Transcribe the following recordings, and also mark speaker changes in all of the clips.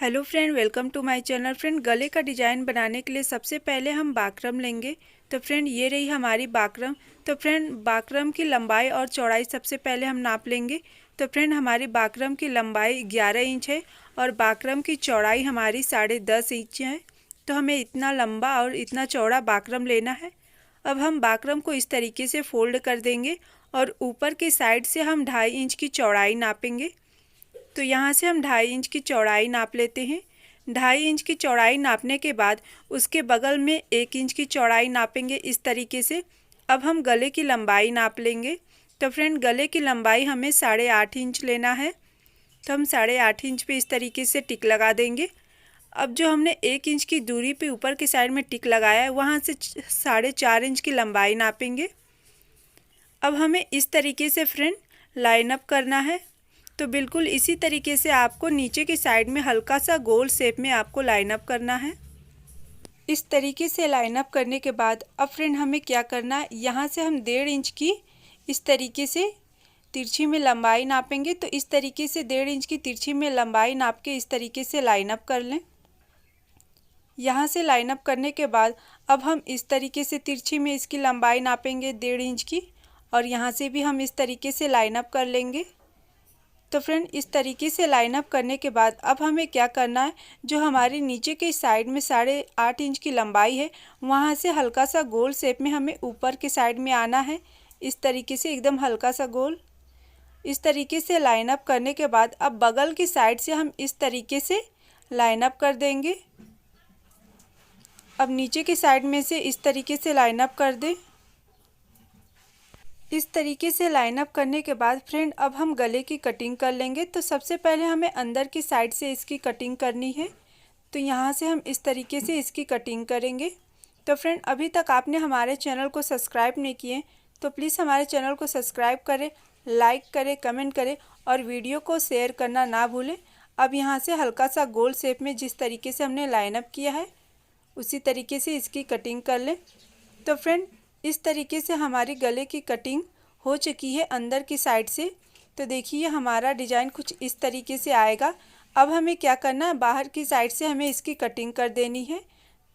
Speaker 1: Hello friend, welcome to my channel. Friend, गले का design बनाने के लिए सबसे पहले हम बाकरम लेंगे। तो फ्रेंड, ये रही हमारी बाकरम। तो फ्रेंड, बाकरम की लंबाई और चौड़ाई सबसे पहले हम नाप लेंगे। तो फ्रेंड, हमारी बाकरम की लंबाई 11 इंच है और बाकरम की चौड़ाई हमारी 10.5 इंच है। तो हमें इतना लंबा और इतना चौड़ा बाकरम लेना है। अब हम बाकरम को इस तरीके से फोल्ड कर देंगे और ऊपर की साइड से हम 2.5 इंच की चौड़ाई नापेंगे। तो यहाँ से हम 2.5 इंच की चौड़ाई नाप लेते हैं। 2.5 इंच की चौड़ाई नापने के बाद उसके बगल में 1 इंच की चौड़ाई नापेंगे इस तरीके से। अब हम गले की लंबाई नाप लेंगे। तो फ्रेंड, गले की लंबाई हमें 8.5 इंच लेना है। तो हम 8.5 इंच पे इस तरीके से टिक लगा देंगे। अब जो हमने 1 इंच की दूरी पे ऊपर की साइड में टिक लगाया है, वहाँ से 4.5 इंच की लंबाई नापेंगे। अब हमें इस तरीके से फ्रेंड लाइन अप करना है। तो बिल्कुल इसी तरीके से आपको नीचे की साइड में हल्का सा गोल शेप में आपको लाइन अप करना है। इस तरीके से लाइन अप करने के बाद अब फ्रेंड हमें क्या करना है, यहाँ से हम 1.5 इंच की इस तरीके से तिरछी में लंबाई नापेंगे। तो इस तरीके से 1.5 इंच की तिरछी में लंबाई नाप के इस तरीके से लाइन अप कर लें। यहाँ से लाइन अप करने के बाद अब हम इस तरीके से तिरछी में इसकी लंबाई नापेंगे 1.5 इंच की, और यहाँ से भी हम इस तरीके से लाइन अप कर लेंगे। तो फ्रेंड, इस तरीके से लाइन अप करने के बाद अब हमें क्या करना है, जो हमारी नीचे के साइड में 8.5 इंच की लंबाई है, वहाँ से हल्का सा गोल शेप में हमें ऊपर के साइड में आना है। इस तरीके से एकदम हल्का सा गोल। इस तरीके से लाइन अप करने के बाद अब बगल की साइड से हम इस तरीके से लाइन अप कर देंगे। अब नीचे की साइड में से इस तरीके से लाइन अप कर दें। इस तरीके से लाइन अप करने के बाद फ्रेंड, अब हम गले की कटिंग कर लेंगे। तो सबसे पहले हमें अंदर की साइड से इसकी कटिंग करनी है। तो यहाँ से हम इस तरीके से इसकी कटिंग करेंगे। तो फ्रेंड, अभी तक आपने हमारे चैनल को सब्सक्राइब नहीं किए तो प्लीज़ हमारे चैनल को सब्सक्राइब करें, लाइक करें, कमेंट करें और वीडियो को शेयर करना ना भूलें। अब यहाँ से हल्का सा गोल शेप में जिस तरीके से हमने लाइन अप किया है उसी तरीके से इसकी कटिंग कर लें। तो फ्रेंड, इस तरीके से हमारी गले की कटिंग हो चुकी है अंदर की साइड से। तो देखिए हमारा डिज़ाइन कुछ इस तरीके से आएगा। अब हमें क्या करना है, बाहर की साइड से हमें इसकी कटिंग कर देनी है।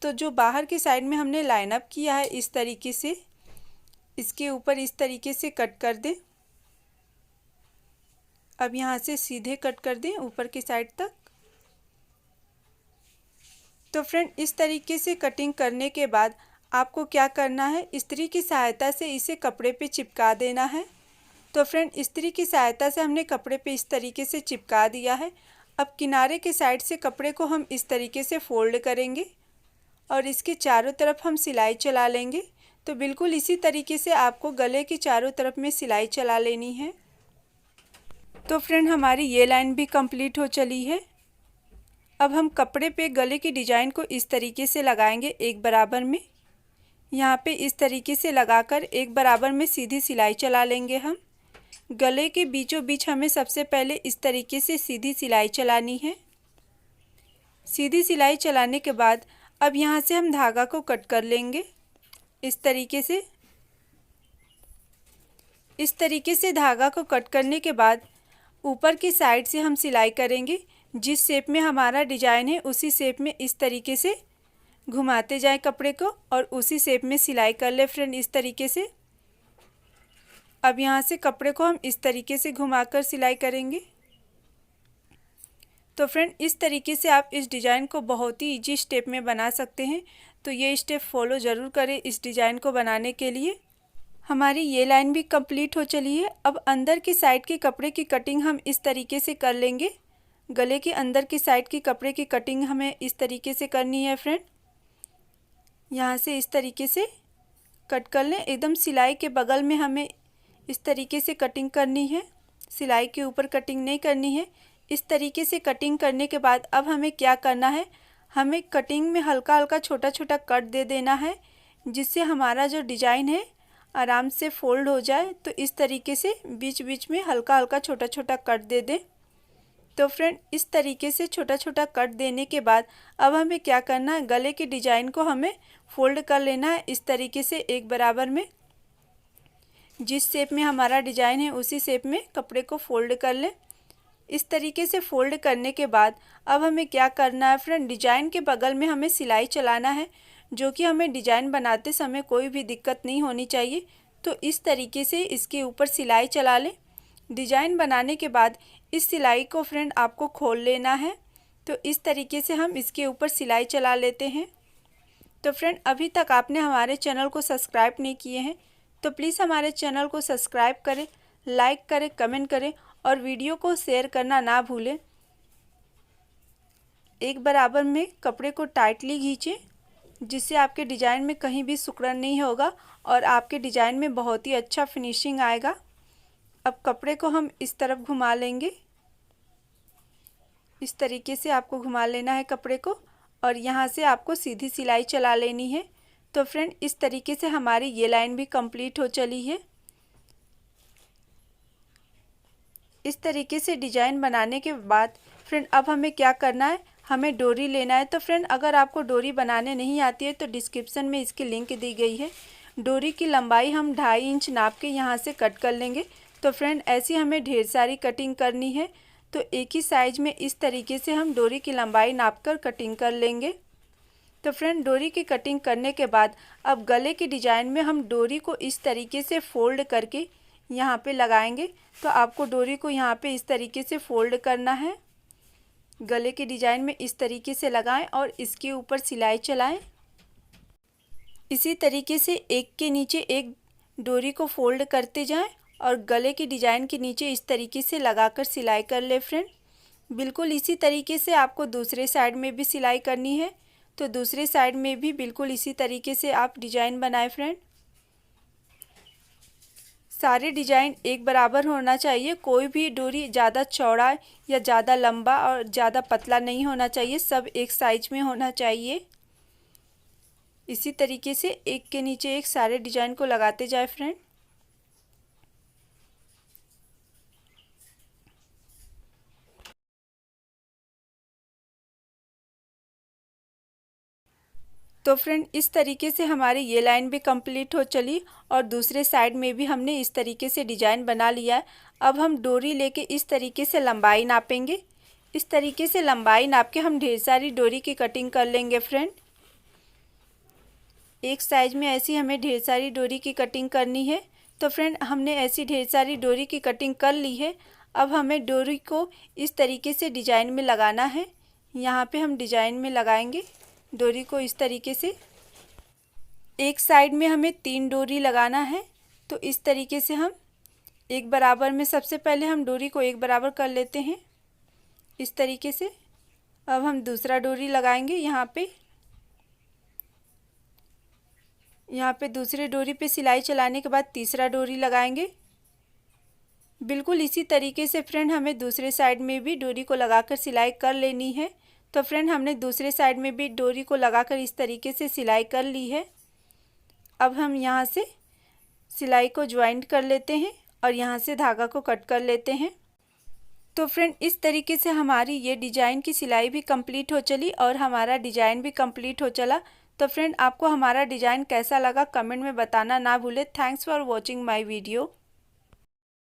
Speaker 1: तो जो बाहर की साइड में हमने लाइन अप किया है इस तरीके से इसके ऊपर इस तरीके से कट कर दें। अब यहाँ से सीधे कट कर दें ऊपर की साइड तक। तो फ्रेंड, इस तरीके से कटिंग करने के बाद आपको क्या करना है, इस्त्री की सहायता से इसे कपड़े पे चिपका देना है। तो फ्रेंड, इस्त्री की सहायता से हमने कपड़े पे इस तरीके से चिपका दिया है। अब किनारे के साइड से कपड़े को हम इस तरीके से फोल्ड करेंगे और इसके चारों तरफ हम सिलाई चला लेंगे। तो बिल्कुल इसी तरीके से आपको गले की चारों तरफ में सिलाई चला लेनी है। तो फ्रेंड, हमारी ये लाइन भी कंप्लीट हो चली है। अब हम कपड़े पे गले की डिज़ाइन को इस तरीके से लगाएंगे एक बराबर में। यहाँ पे इस तरीके से लगाकर एक बराबर में सीधी सिलाई चला लेंगे हम। गले के बीचों बीच हमें सबसे पहले इस तरीके से सीधी सिलाई चलानी है। सीधी सिलाई चलाने के बाद अब यहाँ से हम धागा को कट कर लेंगे इस तरीके से। इस तरीके से धागा को कट करने के बाद ऊपर की साइड से हम सिलाई करेंगे। जिस शेप में हमारा डिज़ाइन है उसी शेप में इस तरीके से घुमाते जाएं कपड़े को और उसी शेप में सिलाई कर ले फ्रेंड इस तरीके से। अब यहाँ से कपड़े को हम इस तरीके से घुमाकर सिलाई करेंगे। तो फ्रेंड, इस तरीके से आप इस डिज़ाइन को बहुत ही इजी स्टेप में बना सकते हैं। तो ये स्टेप फॉलो ज़रूर करें इस डिज़ाइन को बनाने के लिए। हमारी ये लाइन भी कंप्लीट हो चली है। अब अंदर की साइड के कपड़े की कटिंग हम इस तरीके से कर लेंगे। गले के अंदर की साइड की कपड़े की कटिंग हमें इस तरीके से करनी है फ्रेंड। यहाँ से इस तरीके से कट कर लें। एकदम सिलाई के बगल में हमें इस तरीके से कटिंग करनी है, सिलाई के ऊपर कटिंग नहीं करनी है। इस तरीके से कटिंग करने के बाद अब हमें क्या करना है, हमें कटिंग में हल्का हल्का छोटा छोटा कट दे देना है जिससे हमारा जो डिज़ाइन है आराम से फोल्ड हो जाए। तो इस तरीके से बीच बीच में हल्का हल्का छोटा छोटा कट दे दें। तो फ्रेंड, इस तरीके से छोटा छोटा कट देने के बाद अब हमें क्या करना है, गले के डिज़ाइन को हमें फोल्ड कर लेना है इस तरीके से एक बराबर में। जिस शेप में हमारा डिज़ाइन है उसी शेप में कपड़े को फोल्ड कर लें। इस तरीके से फोल्ड करने के बाद अब हमें क्या करना है फ्रेंड, डिजाइन के बगल में हमें सिलाई चलाना है, जो कि हमें डिजाइन बनाते समय कोई भी दिक्कत नहीं होनी चाहिए। तो इस तरीके से इसके ऊपर सिलाई चला लें। डिजाइन बनाने के बाद इस सिलाई को फ्रेंड आपको खोल लेना है। तो इस तरीके से हम इसके ऊपर सिलाई चला लेते हैं। तो फ्रेंड अभी तक आपने हमारे चैनल को सब्सक्राइब नहीं किए हैं तो प्लीज़ हमारे चैनल को सब्सक्राइब करें, लाइक करें, कमेंट करें और वीडियो को शेयर करना ना भूलें। एक बराबर में कपड़े को टाइटली खींचें, जिससे आपके डिज़ाइन में कहीं भी सिकुड़न नहीं होगा और आपके डिज़ाइन में बहुत ही अच्छा फिनिशिंग आएगा। अब कपड़े को हम इस तरफ घुमा लेंगे। इस तरीके से आपको घुमा लेना है कपड़े को और यहाँ से आपको सीधी सिलाई चला लेनी है। तो फ्रेंड इस तरीके से हमारी ये लाइन भी कंप्लीट हो चली है। इस तरीके से डिज़ाइन बनाने के बाद फ्रेंड अब हमें क्या करना है, हमें डोरी लेना है। तो फ्रेंड अगर आपको डोरी बनाने नहीं आती है तो डिस्क्रिप्शन में इसकी लिंक दी गई है। डोरी की लंबाई हम 2.5 इंच नाप के यहाँ से कट कर लेंगे। तो फ्रेंड ऐसी हमें ढेर सारी कटिंग करनी है। तो एक ही साइज में इस तरीके से हम डोरी की लंबाई नाप कर कटिंग कर लेंगे। तो फ्रेंड डोरी की कटिंग करने के बाद अब गले के डिज़ाइन में हम डोरी को इस तरीके से फोल्ड करके यहाँ पे लगाएंगे। तो आपको डोरी को यहाँ पे इस तरीके से फोल्ड करना है। गले के डिज़ाइन में इस तरीके से लगाएं और इसके ऊपर सिलाई चलाएं। इसी तरीके से एक के नीचे एक डोरी को फोल्ड करते जाएं और गले के डिज़ाइन के नीचे इस तरीके से लगाकर सिलाई कर ले फ्रेंड। बिल्कुल इसी तरीके से आपको दूसरे साइड में भी सिलाई करनी है। तो दूसरे साइड में भी बिल्कुल इसी तरीके से आप डिज़ाइन बनाएं फ्रेंड। सारे डिज़ाइन एक बराबर होना चाहिए, कोई भी डोरी ज़्यादा चौड़ा या ज़्यादा लंबा और ज़्यादा पतला नहीं होना चाहिए, सब एक साइज में होना चाहिए। इसी तरीके से एक के नीचे एक सारे डिज़ाइन को लगाते जाए फ्रेंड। तो फ्रेंड इस तरीके से हमारी ये लाइन भी कंप्लीट हो चली और दूसरे साइड में भी हमने इस तरीके से डिज़ाइन बना लिया है। अब हम डोरी लेके इस तरीके से लंबाई नापेंगे। इस तरीके से लंबाई नाप के हम ढेर सारी डोरी की कटिंग कर लेंगे फ्रेंड। एक साइज में ऐसी हमें ढेर सारी डोरी की कटिंग करनी है। तो फ्रेंड हमने ऐसी ढेर सारी डोरी की कटिंग कर ली है। अब हमें डोरी को इस तरीके से डिज़ाइन में लगाना है। यहाँ पे हम डिज़ाइन में लगाएंगे डोरी को इस तरीके से। एक साइड में हमें 3 डोरी लगाना है। तो इस तरीके से हम एक बराबर में सबसे पहले हम डोरी को एक बराबर कर लेते हैं इस तरीके से। अब हम दूसरा डोरी लगाएंगे यहाँ पे दूसरे डोरी पे सिलाई चलाने के बाद तीसरा डोरी लगाएंगे। बिल्कुल इसी तरीके से फ्रेंड हमें दूसरे साइड में भी डोरी को लगाकर सिलाई कर लेनी है। तो फ्रेंड हमने दूसरे साइड में भी डोरी को लगाकर इस तरीके से सिलाई कर ली है। अब हम यहाँ से सिलाई को ज्वाइंट कर लेते हैं और यहाँ से धागा को कट कर लेते हैं। तो फ्रेंड इस तरीके से हमारी ये डिज़ाइन की सिलाई भी कंप्लीट हो चली और हमारा डिज़ाइन भी कंप्लीट हो चला। तो फ्रेंड आपको हमारा डिज़ाइन कैसा लगा कमेंट में बताना ना भूले। Thanks for watching my video.